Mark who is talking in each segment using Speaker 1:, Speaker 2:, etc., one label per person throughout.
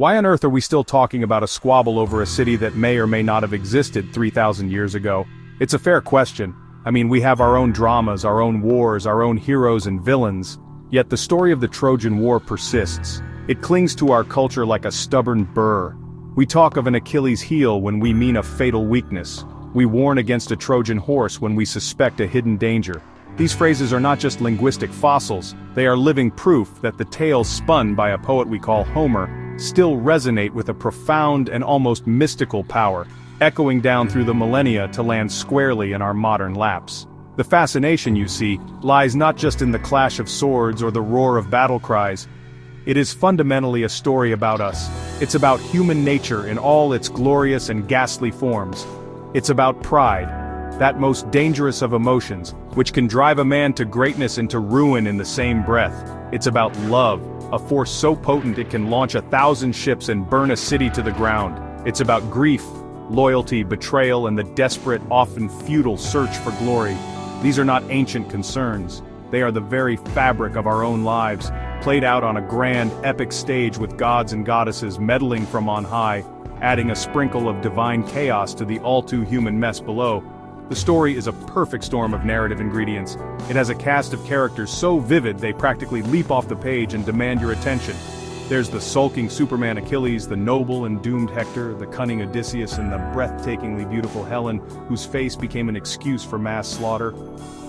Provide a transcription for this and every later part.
Speaker 1: Why on earth are we still talking about a squabble over a city that may or may not have existed 3,000 years ago? It's a fair question. I mean, we have our own dramas, our own wars, our own heroes and villains. Yet the story of the Trojan War persists. It clings to our culture like a stubborn burr. We talk of an Achilles heel when we mean a fatal weakness. We warn against a Trojan horse when we suspect a hidden danger. These phrases are not just linguistic fossils, they are living proof that the tales spun by a poet we call Homer still resonate with a profound and almost mystical power, echoing down through the millennia to land squarely in our modern laps. The fascination, you see, lies not just in the clash of swords or the roar of battle cries. It is fundamentally a story about us. It's about human nature in all its glorious and ghastly forms. It's about pride, that most dangerous of emotions, which can drive a man to greatness and to ruin in the same breath. It's about love, a force so potent it can launch 1,000 ships and burn a city to the ground. It's about grief, loyalty, betrayal, and the desperate, often futile search for glory. These are not ancient concerns. They are the very fabric of our own lives, played out on a grand, epic stage with gods and goddesses meddling from on high, adding a sprinkle of divine chaos to the all-too-human mess below. The story is a perfect storm of narrative ingredients. It has a cast of characters so vivid they practically leap off the page and demand your attention. There's the sulking Superman Achilles, the noble and doomed Hector, the cunning Odysseus, and the breathtakingly beautiful Helen, whose face became an excuse for mass slaughter.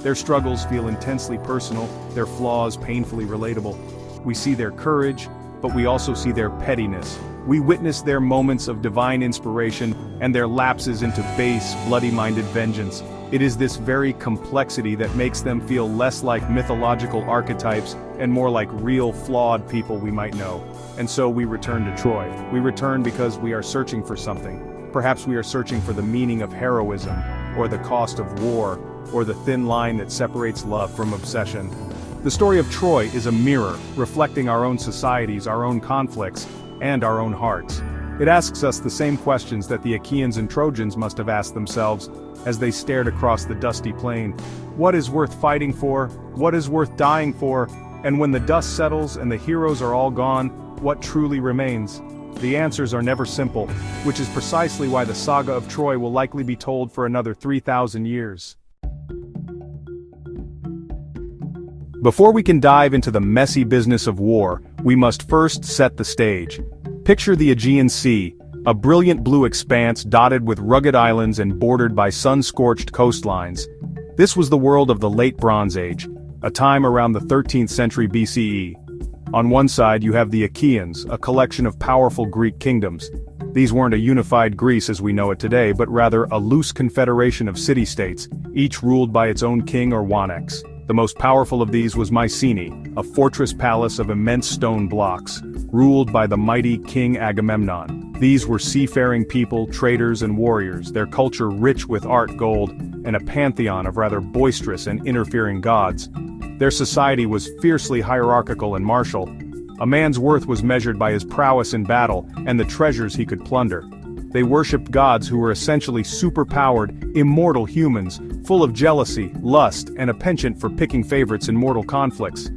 Speaker 1: Their struggles feel intensely personal, their flaws painfully relatable. We see their courage, but we also see their pettiness. We witness their moments of divine inspiration and their lapses into base, bloody-minded vengeance. It is this very complexity that makes them feel less like mythological archetypes and more like real, flawed people we might know. And so we return to Troy. We return because we are searching for something. Perhaps we are searching for the meaning of heroism, or the cost of war, or the thin line that separates love from obsession. The story of Troy is a mirror, reflecting our own societies, our own conflicts, and our own hearts. It asks us the same questions that the Achaeans and Trojans must have asked themselves as they stared across the dusty plain. What is worth fighting for? What is worth dying for? And when the dust settles and the heroes are all gone, what truly remains? The answers are never simple, which is precisely why the saga of Troy will likely be told for another 3,000 years. Before we can dive into the messy business of war, we must first set the stage. Picture the Aegean Sea, a brilliant blue expanse dotted with rugged islands and bordered by sun-scorched coastlines. This was the world of the Late Bronze Age, a time around the 13th century BCE. On one side you have the Achaeans, a collection of powerful Greek kingdoms. These weren't a unified Greece as we know it today, but rather a loose confederation of city-states, each ruled by its own king or wanax. The most powerful of these was Mycenae, a fortress palace of immense stone blocks, ruled by the mighty King Agamemnon. These were seafaring people, traders and warriors, their culture rich with art, gold, and a pantheon of rather boisterous and interfering gods. Their society was fiercely hierarchical and martial. A man's worth was measured by his prowess in battle and the treasures he could plunder. They worshipped gods who were essentially superpowered, immortal humans, full of jealousy, lust, and a penchant for picking favorites in mortal conflicts.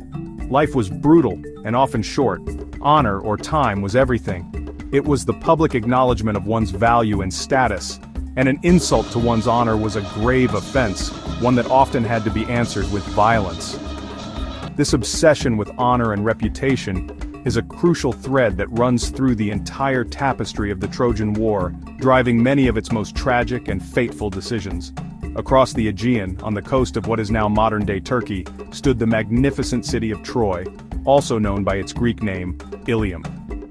Speaker 1: Life was brutal, and often short. Honor, or time, was everything. It was the public acknowledgement of one's value and status, and an insult to one's honor was a grave offense, one that often had to be answered with violence. This obsession with honor and reputation is a crucial thread that runs through the entire tapestry of the Trojan War, driving many of its most tragic and fateful decisions. Across the Aegean, on the coast of what is now modern-day Turkey, stood the magnificent city of Troy, also known by its Greek name, Ilium.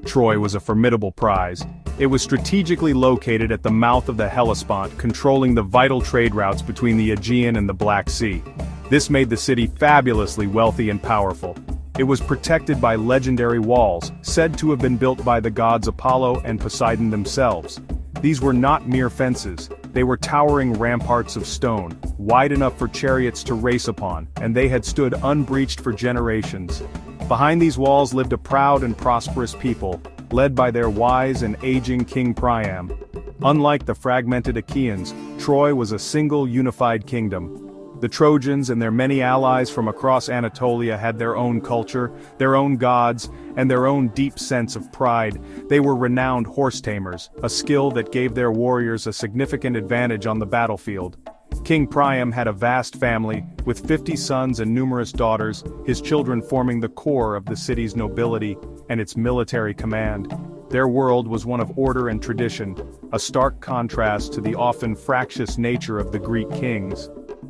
Speaker 1: Troy was a formidable prize. It was strategically located at the mouth of the Hellespont, controlling the vital trade routes between the Aegean and the Black Sea. This made the city fabulously wealthy and powerful. It was protected by legendary walls, said to have been built by the gods Apollo and Poseidon themselves. These were not mere fences, they were towering ramparts of stone, wide enough for chariots to race upon, and they had stood unbreached for generations. Behind these walls lived a proud and prosperous people, led by their wise and aging King Priam. Unlike the fragmented Achaeans, Troy was a single unified kingdom. The Trojans and their many allies from across Anatolia had their own culture, their own gods, and their own deep sense of pride. They were renowned horse tamers, a skill that gave their warriors a significant advantage on the battlefield. King Priam had a vast family, with 50 sons and numerous daughters, his children forming the core of the city's nobility and its military command. Their world was one of order and tradition, a stark contrast to the often fractious nature of the Greek kings.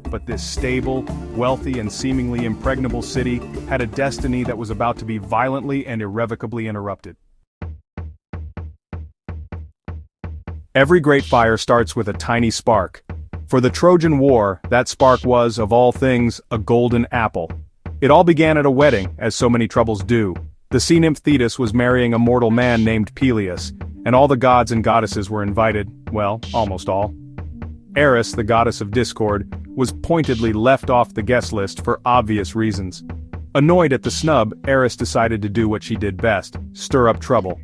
Speaker 1: But this stable, wealthy and seemingly impregnable city had a destiny that was about to be violently and irrevocably interrupted. Every great fire starts with a tiny spark. For the Trojan War, that spark was, of all things, a golden apple. It all began at a wedding, as so many troubles do. The sea nymph Thetis was marrying a mortal man named Peleus, and all the gods and goddesses were invited, well, almost all. Eris, the goddess of discord, was pointedly left off the guest list for obvious reasons. Annoyed at the snub, Eris decided to do what she did best, stir up trouble.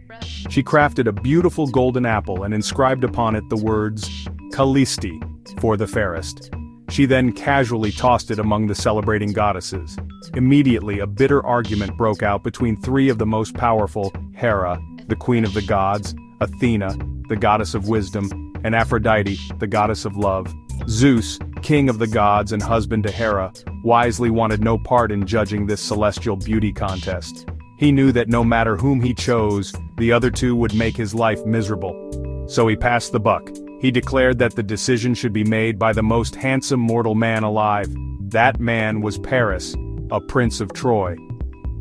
Speaker 1: She crafted a beautiful golden apple and inscribed upon it the words, Callisti, for the fairest. She then casually tossed it among the celebrating goddesses. Immediately, a bitter argument broke out between three of the most powerful, Hera, the queen of the gods, Athena, the goddess of wisdom, and Aphrodite, the goddess of love. Zeus, king of the gods and husband to Hera, wisely wanted no part in judging this celestial beauty contest. He knew that no matter whom he chose, the other two would make his life miserable. So he passed the buck. He declared that the decision should be made by the most handsome mortal man alive. That man was Paris, a prince of Troy.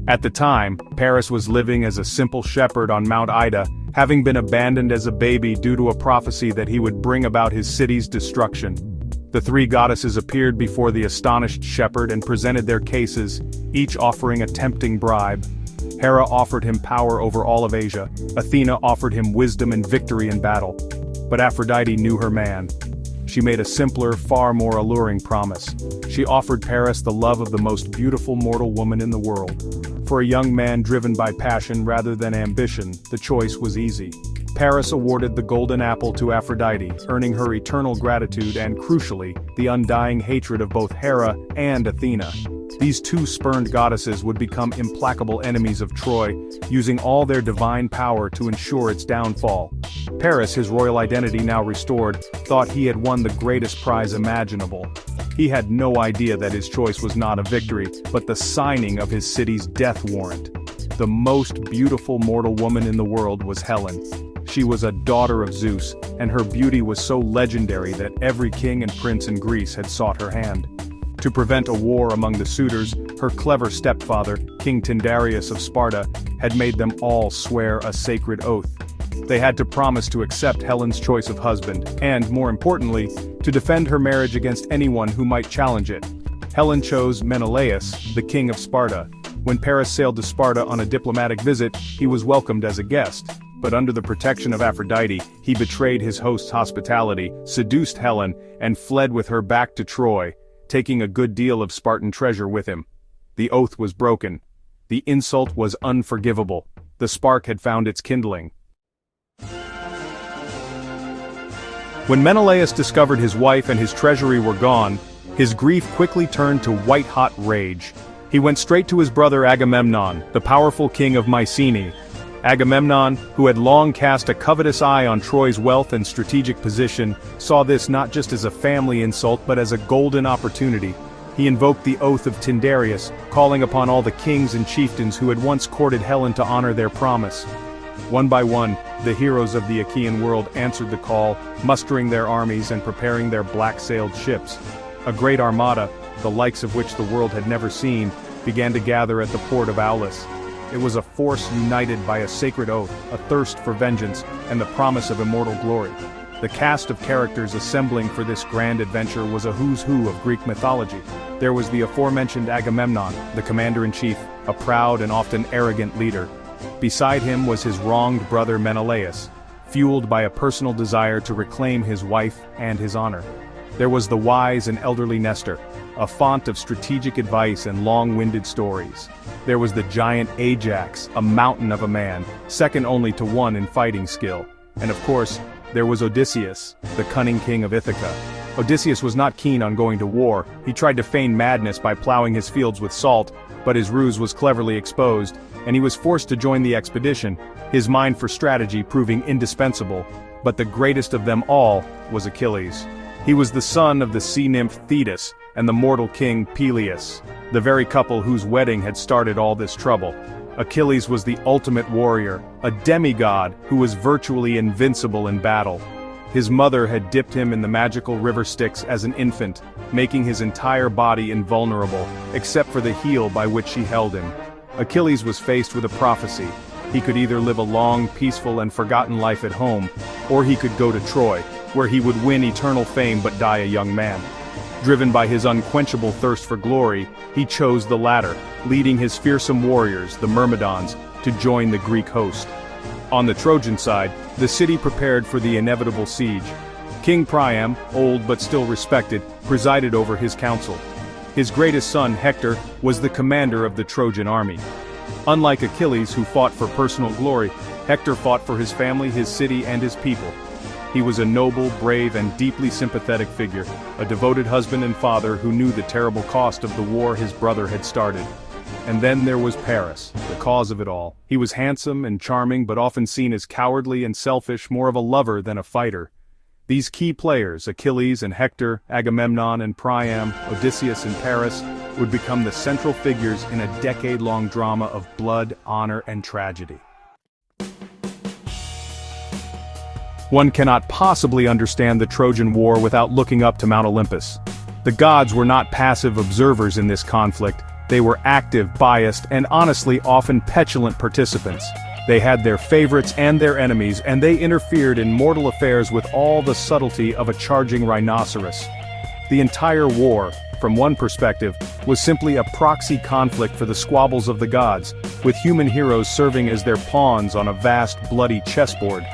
Speaker 1: At the time, Paris was living as a simple shepherd on Mount Ida, having been abandoned as a baby due to a prophecy that he would bring about his city's destruction. The three goddesses appeared before the astonished shepherd and presented their cases, each offering a tempting bribe. Hera offered him power over all of Asia. Athena offered him wisdom and victory in battle. But Aphrodite knew her man. She made a simpler, far more alluring promise. She offered Paris the love of the most beautiful mortal woman in the world. For a young man driven by passion rather than ambition, the choice was easy. Paris awarded the golden apple to Aphrodite, earning her eternal gratitude and, crucially, the undying hatred of both Hera and Athena. These two spurned goddesses would become implacable enemies of Troy, using all their divine power to ensure its downfall. Paris, his royal identity now restored, thought he had won the greatest prize imaginable. He had no idea that his choice was not a victory, but the signing of his city's death warrant. The most beautiful mortal woman in the world was Helen. She was a daughter of Zeus, and her beauty was so legendary that every king and prince in Greece had sought her hand. To prevent a war among the suitors, her clever stepfather, King Tyndareus of Sparta, had made them all swear a sacred oath. They had to promise to accept Helen's choice of husband, and, more importantly, to defend her marriage against anyone who might challenge it. Helen chose Menelaus, the king of Sparta. When Paris sailed to Sparta on a diplomatic visit, he was welcomed as a guest. But under the protection of Aphrodite, he betrayed his host's hospitality, seduced Helen, and fled with her back to Troy, taking a good deal of Spartan treasure with him. The oath was broken. The insult was unforgivable. The spark had found its kindling. When Menelaus discovered his wife and his treasury were gone, his grief quickly turned to white-hot rage. He went straight to his brother Agamemnon, the powerful king of Mycenae. Agamemnon, who had long cast a covetous eye on Troy's wealth and strategic position, saw this not just as a family insult but as a golden opportunity. He invoked the oath of Tyndareus, calling upon all the kings and chieftains who had once courted Helen to honor their promise. One by one, the heroes of the Achaean world answered the call, mustering their armies and preparing their black-sailed ships. A great armada, the likes of which the world had never seen, began to gather at the port of Aulis. It was a force united by a sacred oath, a thirst for vengeance, and the promise of immortal glory. The cast of characters assembling for this grand adventure was a who's who of Greek mythology. There was the aforementioned Agamemnon, the commander-in-chief, a proud and often arrogant leader. Beside him was his wronged brother Menelaus, fueled by a personal desire to reclaim his wife and his honor. There was the wise and elderly Nestor, a font of strategic advice and long-winded stories. There was the giant Ajax, a mountain of a man, second only to one in fighting skill. And of course, there was Odysseus, the cunning king of Ithaca. Odysseus was not keen on going to war. He tried to feign madness by plowing his fields with salt, but his ruse was cleverly exposed, and he was forced to join the expedition, his mind for strategy proving indispensable. But the greatest of them all was Achilles. He was the son of the sea nymph Thetis and the mortal king Peleus, the very couple whose wedding had started all this trouble. Achilles was the ultimate warrior, a demigod who was virtually invincible in battle. His mother had dipped him in the magical river Styx as an infant, making his entire body invulnerable, except for the heel by which she held him. Achilles was faced with a prophecy. He could either live a long, peaceful and forgotten life at home, or he could go to Troy, where he would win eternal fame but die a young man. Driven by his unquenchable thirst for glory, he chose the latter, leading his fearsome warriors, the Myrmidons, to join the Greek host. On the Trojan side, the city prepared for the inevitable siege. King Priam, old but still respected, presided over his council. His greatest son, Hector, was the commander of the Trojan army. Unlike Achilles, who fought for personal glory, Hector fought for his family, his city, and his people. He was a noble, brave, and deeply sympathetic figure, a devoted husband and father who knew the terrible cost of the war his brother had started. And then there was Paris, the cause of it all. He was handsome and charming but often seen as cowardly and selfish, more of a lover than a fighter. These key players, Achilles and Hector, Agamemnon and Priam, Odysseus and Paris, would become the central figures in a decade-long drama of blood, honor, and tragedy. One cannot possibly understand the Trojan War without looking up to Mount Olympus. The gods were not passive observers in this conflict. They were active, biased, and honestly often petulant participants. They had their favorites and their enemies, and they interfered in mortal affairs with all the subtlety of a charging rhinoceros. The entire war, from one perspective, was simply a proxy conflict for the squabbles of the gods, with human heroes serving as their pawns on a vast, bloody chessboard.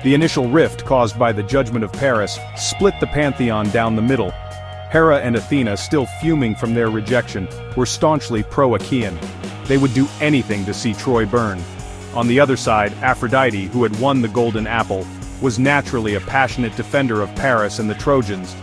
Speaker 1: The initial rift caused by the judgment of Paris split the pantheon down the middle. Hera and Athena, still fuming from their rejection, were staunchly pro-Achaean. They would do anything to see Troy burn. On the other side, Aphrodite, who had won the Golden Apple, was naturally a passionate defender of Paris and the Trojans.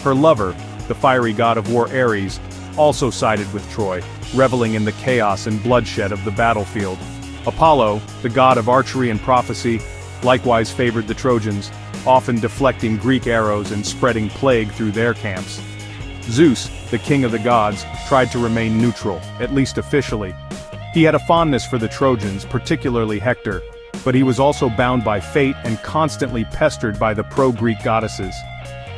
Speaker 1: Her lover, the fiery god of war Ares, also sided with Troy, reveling in the chaos and bloodshed of the battlefield. Apollo, the god of archery and prophecy, likewise favored the Trojans, often deflecting Greek arrows and spreading plague through their camps. Zeus, the king of the gods, tried to remain neutral, at least officially. He had a fondness for the Trojans, particularly Hector, but he was also bound by fate and constantly pestered by the pro-Greek goddesses.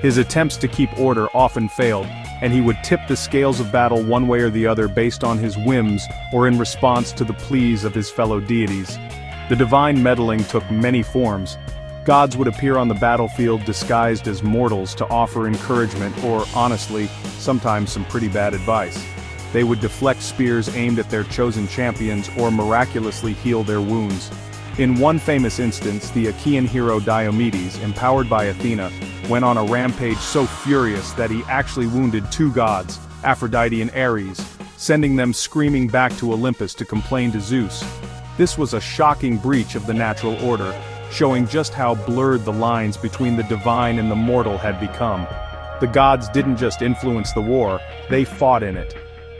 Speaker 1: His attempts to keep order often failed, and he would tip the scales of battle one way or the other based on his whims or in response to the pleas of his fellow deities. The divine meddling took many forms. Gods would appear on the battlefield disguised as mortals to offer encouragement or, honestly, sometimes some pretty bad advice. They would deflect spears aimed at their chosen champions or miraculously heal their wounds. In one famous instance, the Achaean hero Diomedes, empowered by Athena, went on a rampage so furious that he actually wounded two gods, Aphrodite and Ares, sending them screaming back to Olympus to complain to Zeus. This was a shocking breach of the natural order, showing just how blurred the lines between the divine and the mortal had become. The gods didn't just influence the war, they fought in it.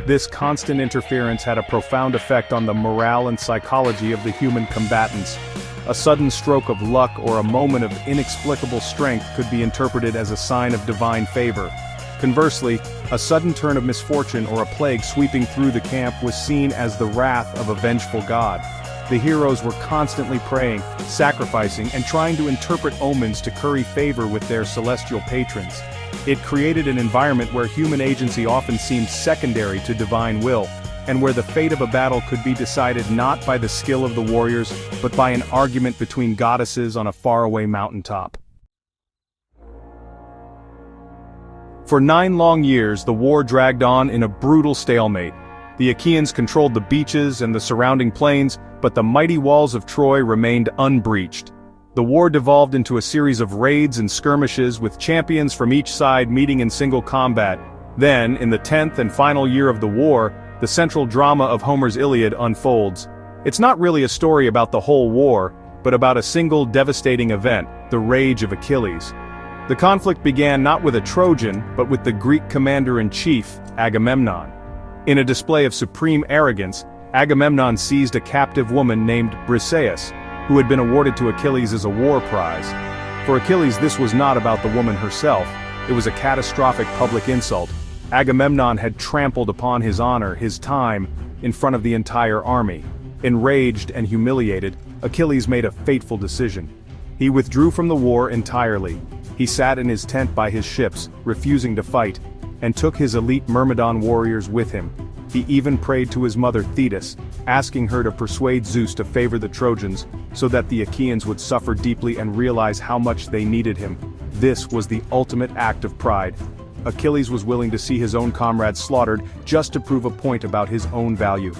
Speaker 1: This constant interference had a profound effect on the morale and psychology of the human combatants. A sudden stroke of luck or a moment of inexplicable strength could be interpreted as a sign of divine favor. Conversely, a sudden turn of misfortune or a plague sweeping through the camp was seen as the wrath of a vengeful god. The heroes were constantly praying, sacrificing, and trying to interpret omens to curry favor with their celestial patrons. It created an environment where human agency often seemed secondary to divine will, and where the fate of a battle could be decided not by the skill of the warriors, but by an argument between goddesses on a faraway mountaintop. For 9 long years, the war dragged on in a brutal stalemate. The Achaeans controlled the beaches and the surrounding plains, but the mighty walls of Troy remained unbreached. The war devolved into a series of raids and skirmishes with champions from each side meeting in single combat. Then, in the 10th and final year of the war, the central drama of Homer's Iliad unfolds. It's not really a story about the whole war, but about a single devastating event, the rage of Achilles. The conflict began not with a Trojan, but with the Greek commander-in-chief, Agamemnon. In a display of supreme arrogance, Agamemnon seized a captive woman named Briseis, who had been awarded to Achilles as a war prize. For Achilles, this was not about the woman herself, it was a catastrophic public insult. Agamemnon had trampled upon his honor, his time, in front of the entire army. Enraged and humiliated, Achilles made a fateful decision. He withdrew from the war entirely. He sat in his tent by his ships, refusing to fight, and took his elite Myrmidon warriors with him. He even prayed to his mother Thetis, asking her to persuade Zeus to favor the Trojans, so that the Achaeans would suffer deeply and realize how much they needed him. This was the ultimate act of pride. Achilles was willing to see his own comrades slaughtered just to prove a point about his own value.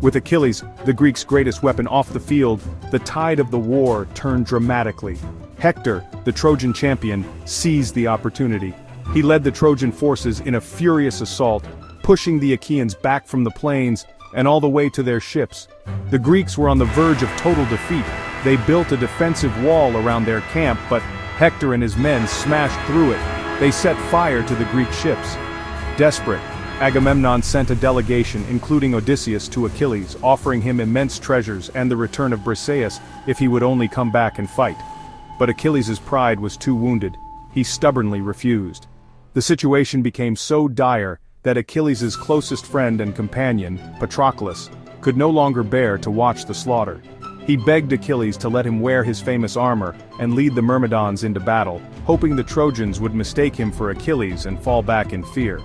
Speaker 1: With Achilles, the Greeks' greatest weapon, off the field, the tide of the war turned dramatically. Hector, the Trojan champion, seized the opportunity. He led the Trojan forces in a furious assault, pushing the Achaeans back from the plains and all the way to their ships. The Greeks were on the verge of total defeat. They built a defensive wall around their camp, but Hector and his men smashed through it. They set fire to the Greek ships. Desperate, Agamemnon sent a delegation including Odysseus to Achilles, offering him immense treasures and the return of Briseis if he would only come back and fight. But Achilles' pride was too wounded. He stubbornly refused. The situation became so dire that Achilles' closest friend and companion, Patroclus, could no longer bear to watch the slaughter. He begged Achilles to let him wear his famous armor and lead the Myrmidons into battle, hoping the Trojans would mistake him for Achilles and fall back in fear.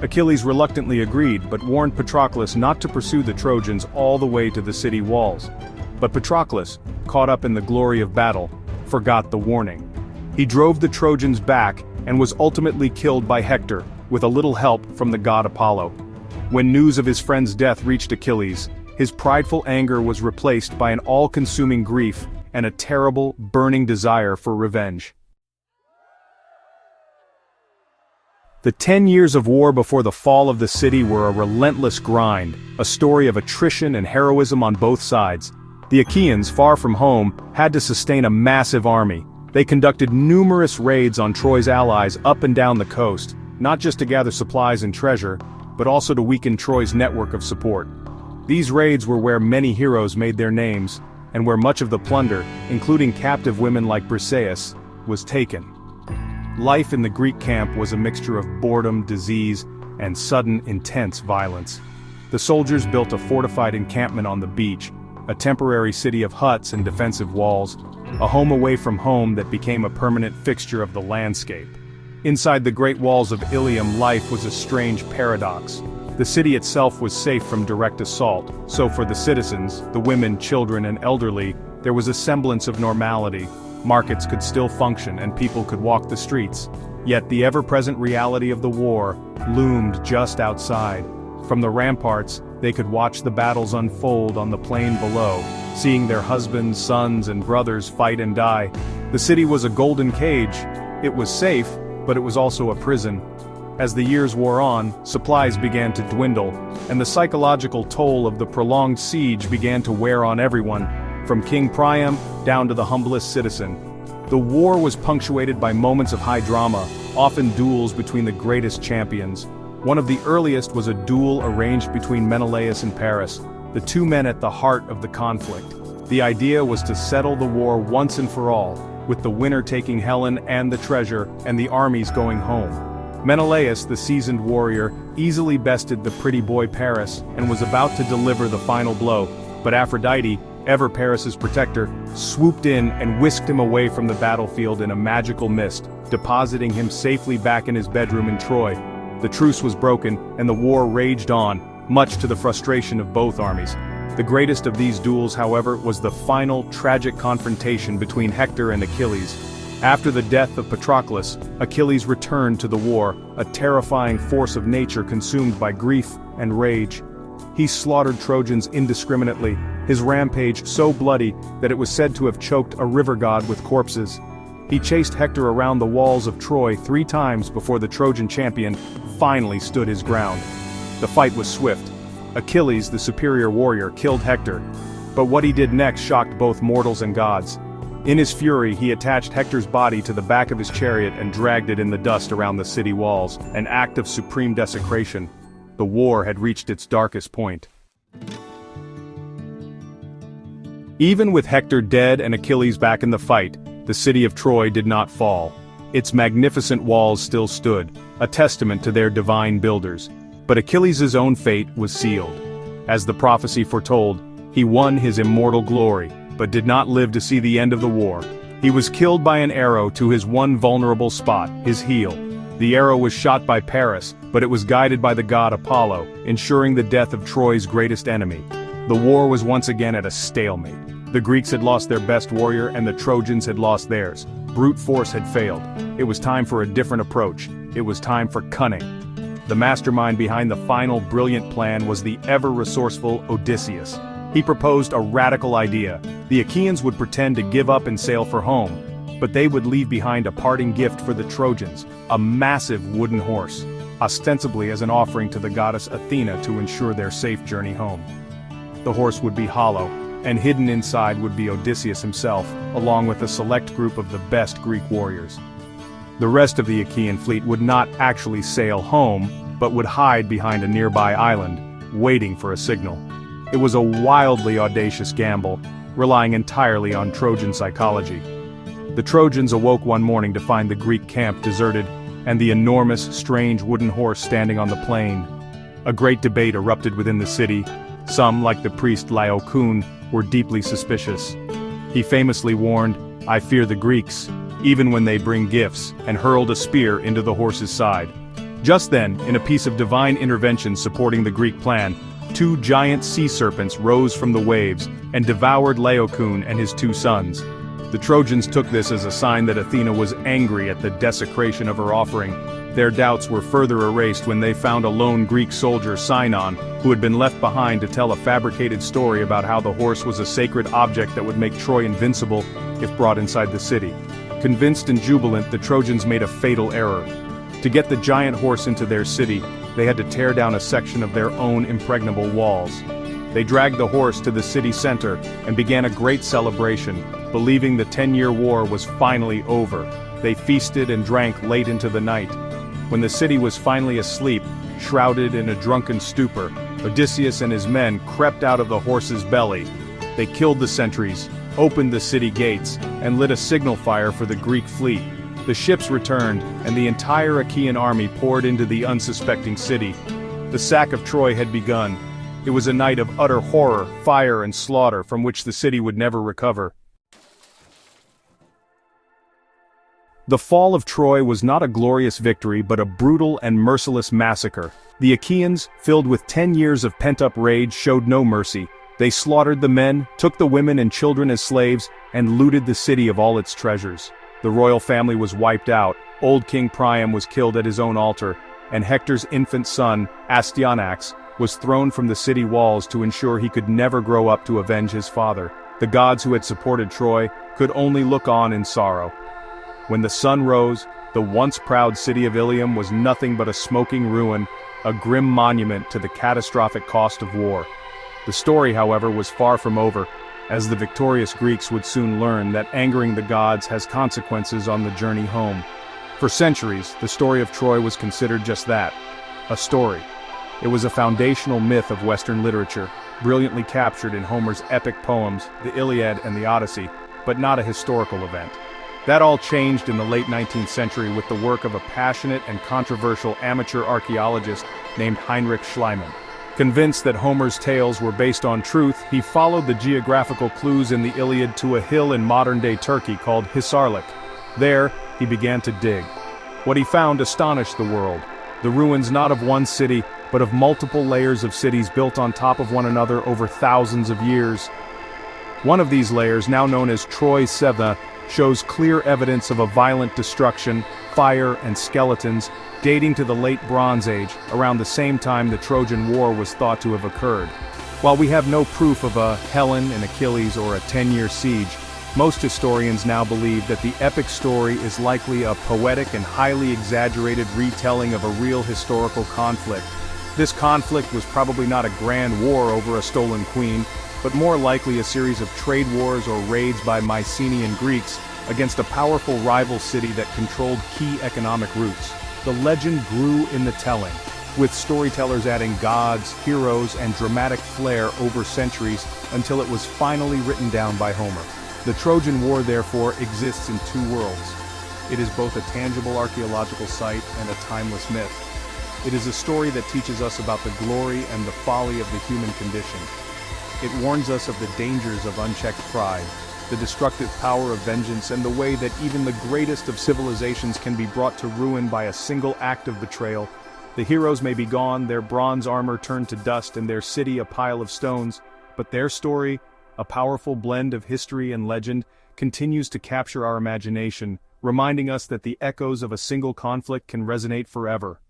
Speaker 1: Achilles reluctantly agreed, but warned Patroclus not to pursue the Trojans all the way to the city walls. But Patroclus, caught up in the glory of battle, forgot the warning. He drove the Trojans back and was ultimately killed by Hector, with a little help from the god Apollo. When news of his friend's death reached Achilles, his prideful anger was replaced by an all-consuming grief and a terrible, burning desire for revenge. The 10 years of war before the fall of the city were a relentless grind, a story of attrition and heroism on both sides. The Achaeans, far from home, had to sustain a massive army. They conducted numerous raids on Troy's allies up and down the coast, not just to gather supplies and treasure, but also to weaken Troy's network of support. These raids were where many heroes made their names, and where much of the plunder, including captive women like Briseis, was taken. Life in the Greek camp was a mixture of boredom, disease, and sudden, intense violence. The soldiers built a fortified encampment on the beach, a temporary city of huts and defensive walls, a home away from home that became a permanent fixture of the landscape. Inside the great walls of Ilium, life was a strange paradox. The city itself was safe from direct assault, so for the citizens, the women, children, and elderly, there was a semblance of normality. Markets could still function and people could walk the streets. Yet the ever-present reality of the war loomed just outside. From the ramparts, they could watch the battles unfold on the plain below, seeing their husbands, sons, and brothers fight and die. The city was a golden cage. It was safe, but it was also a prison. As the years wore on, supplies began to dwindle, and the psychological toll of the prolonged siege began to wear on everyone, from King Priam down to the humblest citizen. The war was punctuated by moments of high drama, often duels between the greatest champions. One of the earliest was a duel arranged between Menelaus and Paris, the two men at the heart of the conflict. The idea was to settle the war once and for all, with the winner taking Helen and the treasure, and the armies going home. Menelaus, the seasoned warrior, easily bested the pretty boy Paris, and was about to deliver the final blow, but Aphrodite, ever Paris's protector, swooped in and whisked him away from the battlefield in a magical mist, depositing him safely back in his bedroom in Troy. The truce was broken, and the war raged on, much to the frustration of both armies. The greatest of these duels, however, was the final tragic confrontation between Hector and Achilles. After the death of Patroclus, Achilles returned to the war, a terrifying force of nature consumed by grief and rage. He slaughtered Trojans indiscriminately, his rampage so bloody that it was said to have choked a river god with corpses. He chased Hector around the walls of Troy 3 times before the Trojan champion finally stood his ground. The fight was swift. Achilles, the superior warrior, killed Hector, but what he did next shocked both mortals and gods. In his fury, he attached Hector's body to the back of his chariot and dragged it in the dust around the city walls, an act of supreme desecration. The war had reached its darkest point. Even with Hector dead and Achilles back in the fight, the city of Troy did not fall. Its magnificent walls still stood, a testament to their divine builders. But Achilles' own fate was sealed. As the prophecy foretold, he won his immortal glory, but did not live to see the end of the war. He was killed by an arrow to his one vulnerable spot, his heel. The arrow was shot by Paris, but it was guided by the god Apollo, ensuring the death of Troy's greatest enemy. The war was once again at a stalemate. The Greeks had lost their best warrior and the Trojans had lost theirs. Brute force had failed. It was time for a different approach. It was time for cunning. The mastermind behind the final brilliant plan was the ever-resourceful Odysseus. He proposed a radical idea. The Achaeans would pretend to give up and sail for home, but they would leave behind a parting gift for the Trojans, a massive wooden horse, ostensibly as an offering to the goddess Athena to ensure their safe journey home. The horse would be hollow, and hidden inside would be Odysseus himself, along with a select group of the best Greek warriors. The rest of the Achaean fleet would not actually sail home, but would hide behind a nearby island, waiting for a signal. It was a wildly audacious gamble, relying entirely on Trojan psychology. The Trojans awoke one morning to find the Greek camp deserted, and the enormous, strange wooden horse standing on the plain. A great debate erupted within the city. Some, like the priest Laocoon, were deeply suspicious. He famously warned, "I fear the Greeks, even when they bring gifts," and hurled a spear into the horse's side. Just then, in a piece of divine intervention supporting the Greek plan, 2 giant sea serpents rose from the waves and devoured Laocoon and his 2 sons. The Trojans took this as a sign that Athena was angry at the desecration of her offering. Their doubts were further erased when they found a lone Greek soldier, Sinon, who had been left behind to tell a fabricated story about how the horse was a sacred object that would make Troy invincible if brought inside the city. Convinced and jubilant, the Trojans made a fatal error. To get the giant horse into their city, they had to tear down a section of their own impregnable walls. They dragged the horse to the city center and began a great celebration, believing the 10-year war was finally over. They feasted and drank late into the night. When the city was finally asleep, shrouded in a drunken stupor, Odysseus and his men crept out of the horse's belly. They killed the sentries, opened the city gates, and lit a signal fire for the Greek fleet. The ships returned, and the entire Achaean army poured into the unsuspecting city. The sack of Troy had begun. It was a night of utter horror, fire, and slaughter from which the city would never recover. The fall of Troy was not a glorious victory but a brutal and merciless massacre. The Achaeans, filled with 10 years of pent-up rage, showed no mercy. They slaughtered the men, took the women and children as slaves, and looted the city of all its treasures. The royal family was wiped out, old King Priam was killed at his own altar, and Hector's infant son, Astyanax, was thrown from the city walls to ensure he could never grow up to avenge his father. The gods who had supported Troy could only look on in sorrow. When the sun rose, the once proud city of Ilium was nothing but a smoking ruin, a grim monument to the catastrophic cost of war. The story, however, was far from over, as the victorious Greeks would soon learn that angering the gods has consequences on the journey home. For centuries, the story of Troy was considered just that, a story. It was a foundational myth of Western literature, brilliantly captured in Homer's epic poems, the Iliad and the Odyssey, but not a historical event. That all changed in the late 19th century with the work of a passionate and controversial amateur archaeologist named Heinrich Schliemann. Convinced that Homer's tales were based on truth, he followed the geographical clues in the Iliad to a hill in modern-day Turkey called Hisarlik. There, he began to dig. What he found astonished the world. The ruins not of one city, but of multiple layers of cities built on top of one another over thousands of years. One of these layers, now known as Troy Seva, shows clear evidence of a violent destruction, fire and skeletons, dating to the late Bronze Age, around the same time the Trojan War was thought to have occurred. While we have no proof of a Helen and Achilles or a 10-year siege, most historians now believe that the epic story is likely a poetic and highly exaggerated retelling of a real historical conflict. This conflict was probably not a grand war over a stolen queen, but more likely a series of trade wars or raids by Mycenaean Greeks against a powerful rival city that controlled key economic routes. The legend grew in the telling, with storytellers adding gods, heroes, and dramatic flair over centuries until it was finally written down by Homer. The Trojan War, therefore, exists in two worlds. It is both a tangible archaeological site and a timeless myth. It is a story that teaches us about the glory and the folly of the human condition. It warns us of the dangers of unchecked pride, the destructive power of vengeance, and the way that even the greatest of civilizations can be brought to ruin by a single act of betrayal. The heroes may be gone, their bronze armor turned to dust, and their city a pile of stones, but their story, a powerful blend of history and legend, continues to capture our imagination, reminding us that the echoes of a single conflict can resonate forever.